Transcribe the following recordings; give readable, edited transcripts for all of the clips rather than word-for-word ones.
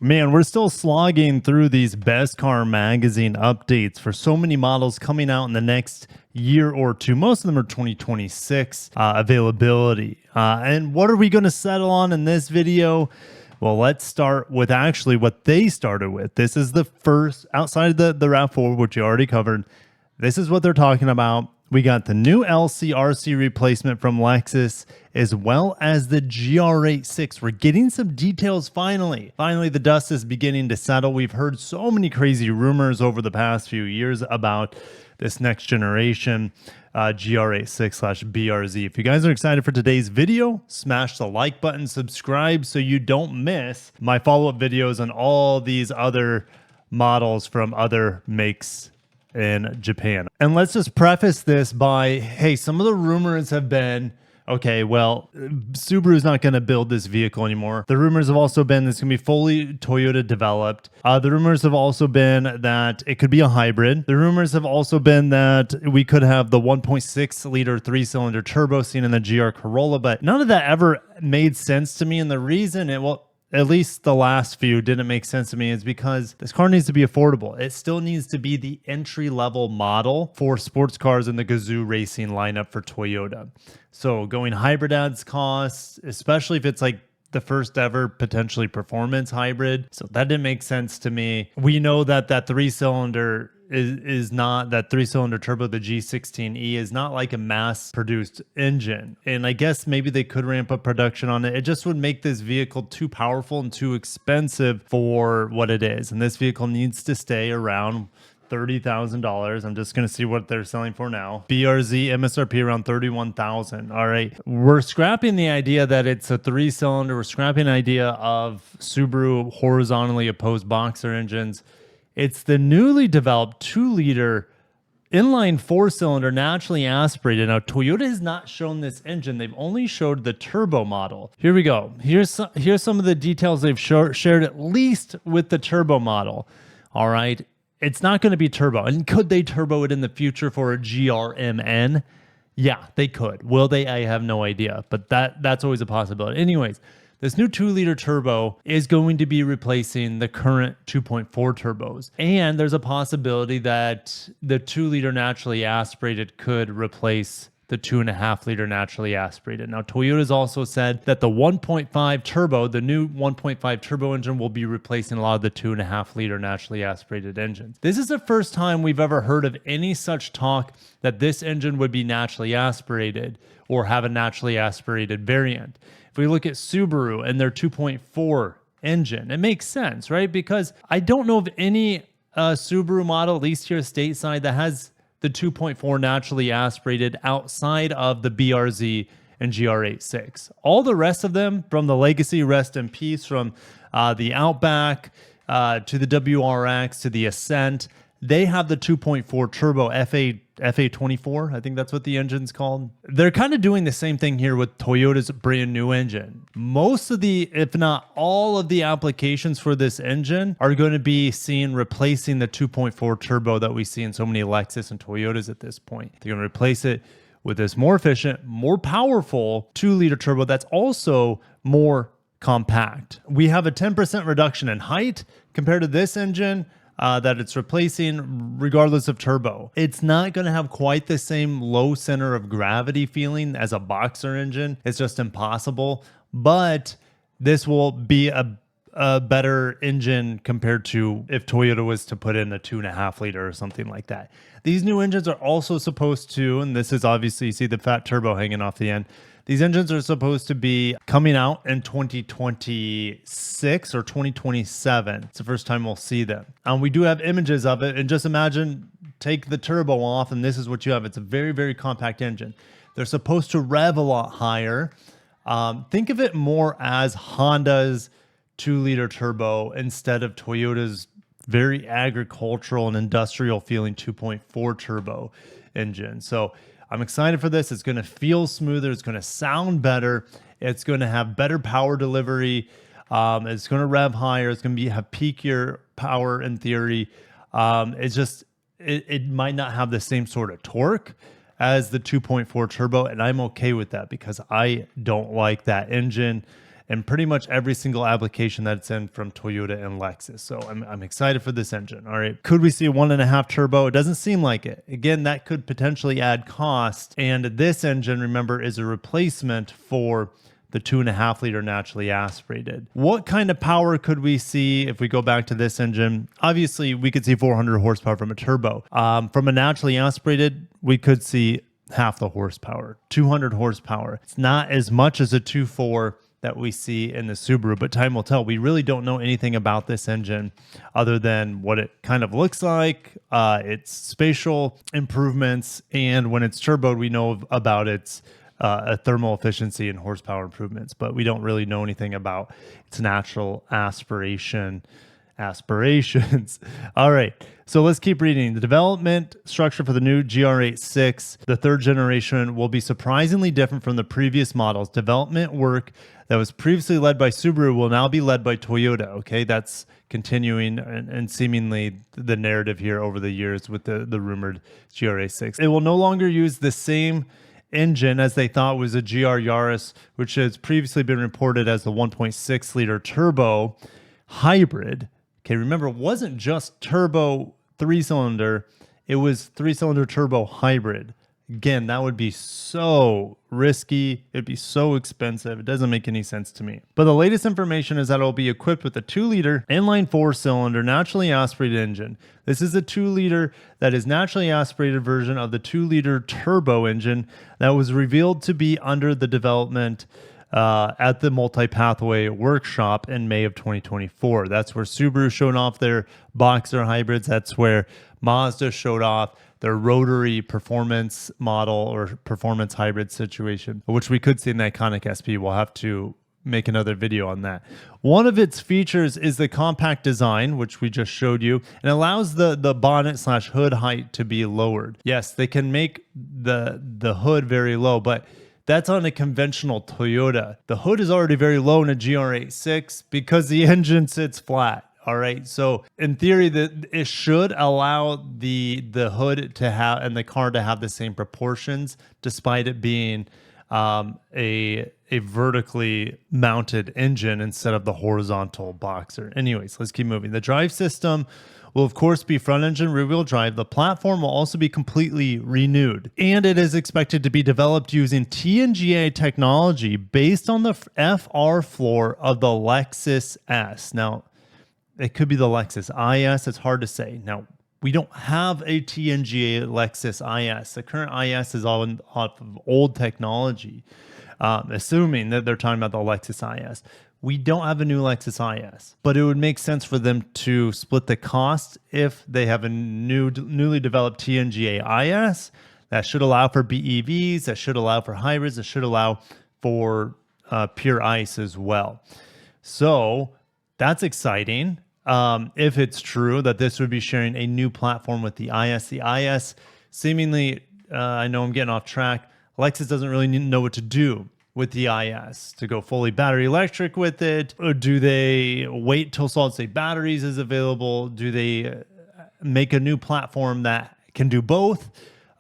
Man, we're still slogging through these Best Car Magazine updates for so many models coming out in the next year or two. Most of them are 2026 availability. And what are we going to settle on in this video? Well, let's start with actually what they started with. This is the first, outside of the RAV4, which you already covered. This is what they're talking about. We got the new LCRC replacement from Lexus, as well as the GR86. We're getting some details finally. Finally, the dust is beginning to settle. We've heard so many crazy rumors over the past few years about this next generation GR86/BRZ. If you guys are excited for today's video, smash the like button, subscribe so you don't miss my follow-up videos on all these other models from other makes in Japan. And let's just preface this by, hey, some of the rumors have been, okay, well, Subaru's not going to build this vehicle anymore. The rumors have also been it's going to be fully Toyota developed. The rumors have also been that it could be a hybrid. The rumors have also been that we could have the 1.6 liter 3-cylinder turbo seen in the GR Corolla, but none of that ever made sense to me. And the reason at least the last few didn't make sense to me is because this car needs to be affordable. It still needs to be the entry-level model for sports cars in the Gazoo racing lineup for Toyota. So going hybrid adds costs, especially if it's like the first ever potentially performance hybrid. So that didn't make sense to me. We know that that 3-cylinder is not, that 3-cylinder turbo, the G16E, is not like a mass produced engine. And I guess maybe they could ramp up production on it. It just would make this vehicle too powerful and too expensive for what it is. And this vehicle needs to stay around $30,000. I'm just going to see what they're selling for now. BRZ MSRP around $31,000. All right. We're scrapping the idea that it's a 3-cylinder. We're scrapping the idea of Subaru horizontally opposed boxer engines. It's the newly developed 2-liter inline 4-cylinder naturally aspirated. Now, Toyota has not shown this engine. They've only showed the turbo model. Here we go. Here's some of the details they've shared, at least with the turbo model. All right. It's not going to be turbo. And could they turbo it in the future for a GRMN? Yeah, they could. Will they? I have no idea. But that's always a possibility. Anyways, this new 2-liter turbo is going to be replacing the current 2.4 turbos. And there's a possibility that the 2-liter naturally aspirated could replace the 2.5-liter naturally aspirated. Now, Toyota's also said that the 1.5 turbo, the new 1.5 turbo engine, will be replacing a lot of the 2.5-liter naturally aspirated engines. This is the first time we've ever heard of any such talk that this engine would be naturally aspirated or have a naturally aspirated variant. If we look at Subaru and their 2.4 engine, it makes sense, right? Because I don't know of any Subaru model, at least here stateside, that has the 2.4 naturally aspirated outside of the BRZ and GR86. All the rest of them, from the Legacy, rest in peace, from the Outback to the WRX to the Ascent, they have the 2.4 turbo FA24. I think that's what the engine's called. They're kind of doing the same thing here with Toyota's brand new engine. Most of the, if not all of the applications for this engine are going to be seen replacing the 2.4 turbo that we see in so many Lexus and Toyotas at this point. They're going to replace it with this more efficient, more powerful 2-liter turbo that's also more compact. We have a 10% reduction in height compared to this engine that it's replacing, regardless of turbo. It's not going to have quite the same low center of gravity feeling as a boxer engine. It's just impossible. But this will be a better engine compared to if Toyota was to put in a 2.5-liter or something like that. These new engines are also supposed to, and this is obviously, you see the fat turbo hanging off the end. These engines are supposed to be coming out in 2026 or 2027. It's the first time we'll see them. We do have images of it, and just imagine, take the turbo off, and this is what you have. It's a very, very compact engine. They're supposed to rev a lot higher. Think of it more as Honda's 2-liter turbo instead of Toyota's very agricultural and industrial feeling 2.4 turbo engine. So I'm excited for this. It's going to feel smoother. It's going to sound better. It's going to have better power delivery. It's going to rev higher. It's going to have peakier power in theory. It might not have the same sort of torque as the 2.4 turbo, and I'm okay with that because I don't like that engine. in pretty much every single application that it's in from Toyota and Lexus. So I'm excited for this engine. All right. Could we see a 1.5 turbo? It doesn't seem like it. Again, that could potentially add cost. And this engine, remember, is a replacement for the 2.5 liter naturally aspirated. What kind of power could we see if we go back to this engine? Obviously, we could see 400 horsepower from a turbo. From a naturally aspirated, we could see half the horsepower, 200 horsepower. It's not as much as a 2.4 that we see in the Subaru, but time will tell. We really don't know anything about this engine other than what it kind of looks like, its spatial improvements, and when it's turboed, we know about its thermal efficiency and horsepower improvements, but we don't really know anything about its natural aspirations. All right, so let's keep reading. The development structure for the new GR86, the third generation, will be surprisingly different from the previous models. Development work that was previously led by Subaru will now be led by Toyota. Okay, that's continuing and seemingly the narrative here over the years with the rumored GR86. It will no longer use the same engine as they thought was a GR Yaris, which has previously been reported as the 1.6 liter turbo hybrid. Okay, remember, it wasn't just turbo 3-cylinder, it was 3-cylinder turbo hybrid. Again, that would be so risky. It'd be so expensive. It doesn't make any sense to me. But the latest information is that it'll be equipped with a 2-liter inline 4-cylinder naturally aspirated engine. This is a 2-liter that is naturally aspirated version of the 2-liter turbo engine that was revealed to be under the development at the Multi-Pathway workshop in May of 2024. That's where Subaru showed off their Boxer hybrids. That's where Mazda showed off their rotary performance model or performance hybrid situation, which we could see in the iconic SP. We'll have to make another video on that. One of its features is the compact design, which we just showed you, and allows the bonnet / hood height to be lowered. Yes, they can make the hood very low, but that's on a conventional Toyota. The hood is already very low in a GR86 because the engine sits flat. All right. So in theory, it should allow the hood to have and the car to have the same proportions, despite it being a vertically mounted engine instead of the horizontal Boxer. Anyways, let's keep moving. The drive system will of course be front engine rear-wheel drive. The platform will also be completely renewed, and it is expected to be developed using TNGA technology based on the FR floor of the Lexus S. Now, it could be the Lexus IS. It's hard to say. Now, we don't have a TNGA Lexus IS. The current IS is all off of old technology, assuming that they're talking about the Lexus IS. We don't have a new Lexus IS, but it would make sense for them to split the cost if they have a newly developed TNGA IS that should allow for BEVs, that should allow for hybrids, that should allow for pure ICE as well. So that's exciting. If it's true that this would be sharing a new platform with the IS. The IS seemingly, I know I'm getting off track, Lexus doesn't really know what to do with the IS, to go fully battery electric with it, or do they wait till solid state batteries is available? Do they make a new platform that can do both?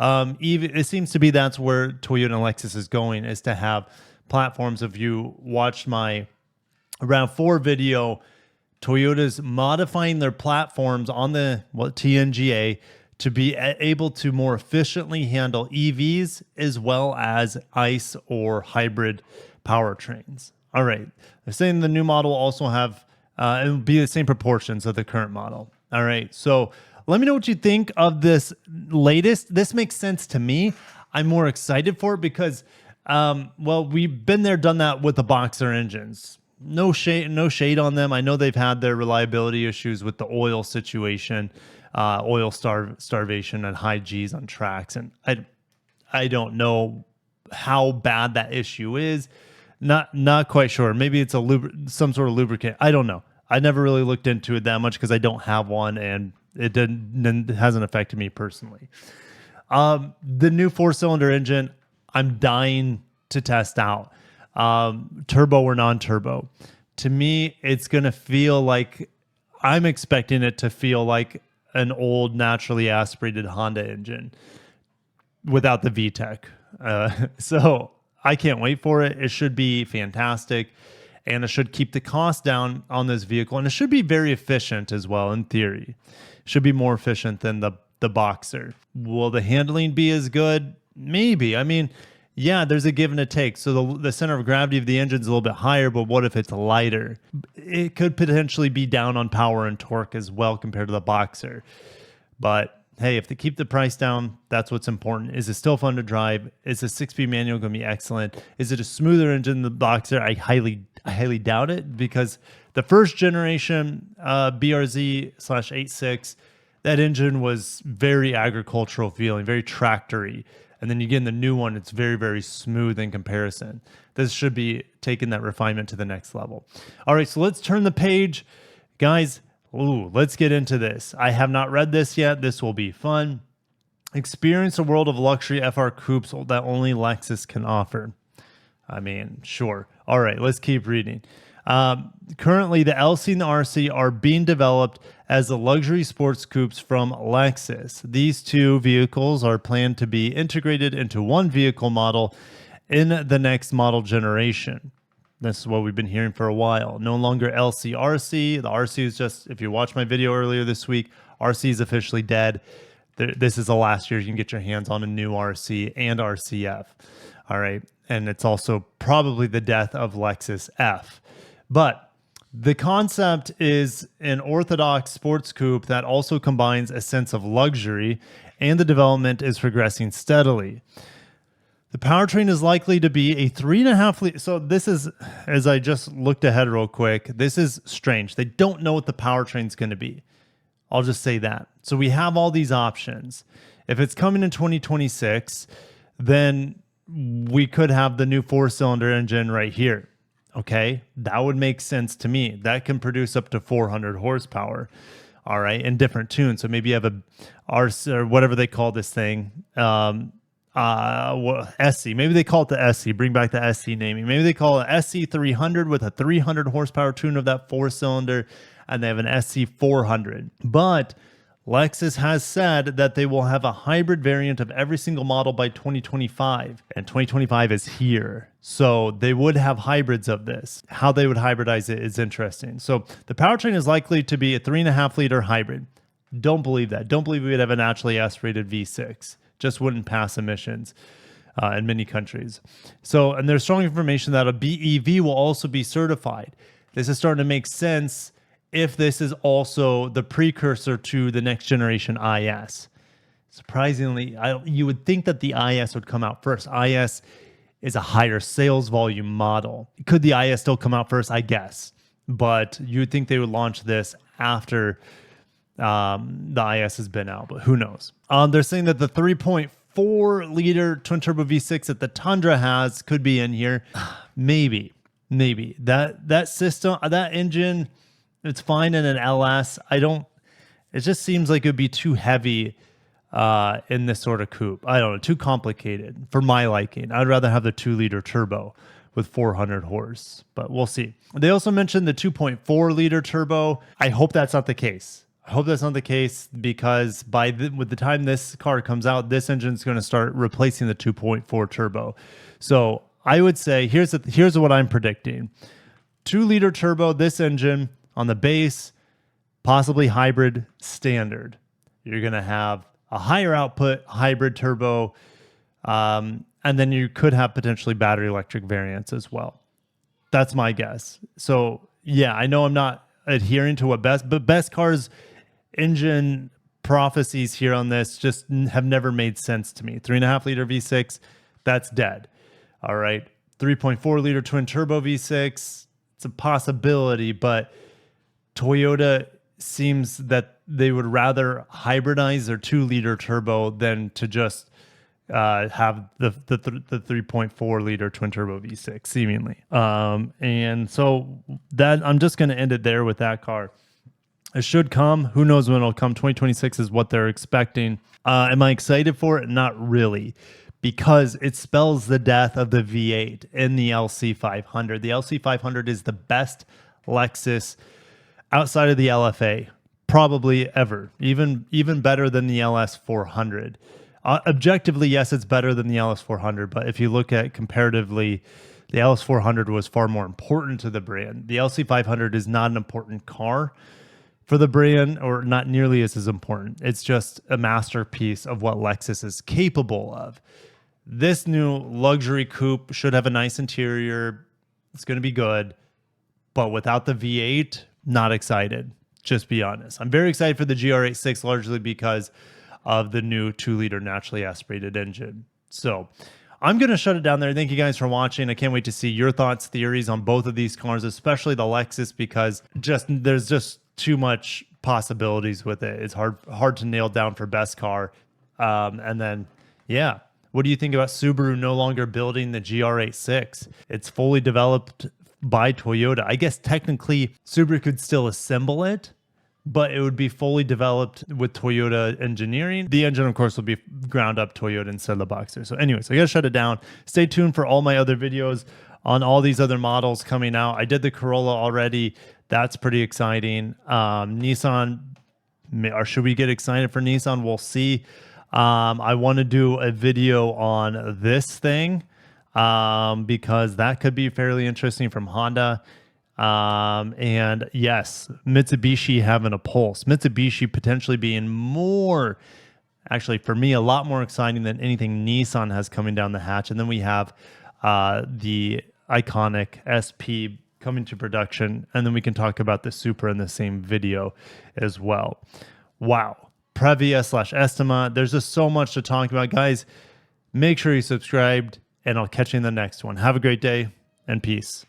Even it seems to be that's where Toyota and Lexus is going, is to have platforms. If you watched my round 4 video, Toyota's modifying their platforms on the TNGA to be able to more efficiently handle EVs as well as ICE or hybrid powertrains. All right. They're saying the new model will also have, it will be the same proportions of the current model. All right. So let me know what you think of this latest. This makes sense to me. I'm more excited for it because, well, we've been there, done that with the Boxer engines. No shade on them. I know they've had their reliability issues with the oil situation, oil starvation and high G's on tracks. And I don't know how bad that issue is. Not quite sure. Maybe it's some sort of lubricant. I don't know. I never really looked into it that much because I don't have one, and it hasn't affected me personally. The new 4-cylinder engine, I'm dying to test out. Turbo or non-turbo. To me, it's going to feel like, I'm expecting it to feel like an old naturally aspirated Honda engine without the VTEC. So I can't wait for it. It should be fantastic. and it should keep the cost down on this vehicle, and it should be very efficient as well. In theory, it should be more efficient than the Boxer. Will the handling be as good? Maybe. I mean, yeah, there's a give and a take. So the center of gravity of the engine is a little bit higher, but what if it's lighter? It could potentially be down on power and torque as well compared to the Boxer. But hey, if they keep the price down, that's what's important. Is it still fun to drive? Is the 6-speed manual going to be excellent? Is it a smoother engine than the Boxer? I highly doubt it, because the first generation BRZ/86, that engine was very agricultural feeling, very tractory. And then you get in the new one, it's very, very smooth in comparison. This should be taking that refinement to the next level. All right, so let's turn the page. Guys, let's get into this. I have not read this yet. This will be fun. Experience a world of luxury FR coupes that only Lexus can offer. I mean, sure. All right, let's keep reading. Currently, the LC and the RC are being developed as the luxury sports coupes from Lexus. These two vehicles are planned to be integrated into one vehicle model in the next model generation. This is what we've been hearing for a while. No longer LC RC. The RC is just, if you watched my video earlier this week, RC is officially dead. This is the last year you can get your hands on a new RC and RCF. All right. And it's also probably the death of Lexus F. But the concept is an orthodox sports coupe that also combines a sense of luxury, and the development is progressing steadily. The powertrain is likely to be a 3.5 liter. So this is, as I just looked ahead real quick, this is strange. They don't know what the powertrain is going to be. I'll just say that. So we have all these options. If it's coming in 2026, then we could have the new 4-cylinder engine right here. Okay, that would make sense to me. That can produce up to 400 horsepower. All right, in different tunes. So maybe you have a RC or whatever they call this thing, SC. Maybe they call it the SC. Bring back the SC naming. Maybe they call it SC 300 with a 300 horsepower tune of that 4-cylinder, and they have an SC 400. But Lexus has said that they will have a hybrid variant of every single model by 2025, and 2025 is here. So they would have hybrids of this. How they would hybridize it is interesting. So the powertrain is likely to be a 3.5 liter hybrid. Don't believe that. Don't believe we would have a naturally aspirated V6. Just wouldn't pass emissions in many countries. So, and there's strong information that a BEV will also be certified. This is starting to make sense if this is also the precursor to the next generation IS. Surprisingly, you would think that the IS would come out first. IS is a higher sales volume model. Could the IS still come out first? I guess. But you would think they would launch this after the IS has been out, but who knows? They're saying that the 3.4 liter twin turbo V6 that the Tundra has could be in here. Maybe that system, that engine, it's fine in an LS. It just seems like it would be too heavy in this sort of coupe. I don't know, too complicated for my liking. I'd rather have the 2-liter turbo with 400 horse, but we'll see. They also mentioned the 2.4 liter turbo. I hope that's not the case. I hope that's not the case, because with the time this car comes out, this engine is going to start replacing the 2.4 turbo. So I would say here's what I'm predicting: 2-liter turbo, this engine on the base, possibly hybrid standard. You're going to have a higher output hybrid turbo, and then you could have potentially battery electric variants as well. That's my guess. So yeah, I know I'm not adhering to what best cars engine prophecies here on this just have never made sense to me. 3.5 liter V6, that's dead. All right. 3.4 liter twin turbo V6, it's a possibility, but Toyota seems that they would rather hybridize their 2-liter turbo than to just have the 3.4 liter twin turbo V6 seemingly. And so that I'm just going to end it there with that car. It should come. Who knows when it'll come? 2026 is what they're expecting. Am I excited for it? Not really, because it spells the death of the V8 in the LC500. The LC500 is the best Lexus outside of the LFA, probably ever. Even better than the LS400. Objectively, yes, it's better than the LS400, but if you look at comparatively the LS400 was far more important to the brand. The LC500 is not an important car for the brand, or not nearly as important. It's just a masterpiece of what Lexus is capable of. This new luxury coupe should have a nice interior. It's going to be good, but without the V8, not excited. Just be honest. I'm very excited for the GR86 largely because of the new 2-liter naturally aspirated engine. So I'm going to shut it down there. Thank you guys for watching. I can't wait to see your thoughts, theories on both of these cars, especially the Lexus, because there's just too much possibilities with it. It's hard to nail down for best car. And then, yeah. What do you think about Subaru no longer building the GR86? It's fully developed by Toyota. I guess technically Subaru could still assemble it, but it would be fully developed with Toyota engineering. The engine, of course, will be ground up Toyota instead of the Boxer. So anyways, I got to shut it down. Stay tuned for all my other videos on all these other models coming out. I did the Corolla already. That's pretty exciting. Nissan, or should we get excited for Nissan? We'll see. I want to do a video on this thing because that could be fairly interesting from Honda. And yes, Mitsubishi having a pulse. Mitsubishi potentially being more, actually for me, a lot more exciting than anything Nissan has coming down the hatch. And then we have the iconic SP coming to production. And then we can talk about the Supra in the same video as well. Wow. Previa/Estima. There's just so much to talk about. Guys, make sure you subscribed, and I'll catch you in the next one. Have a great day, and peace.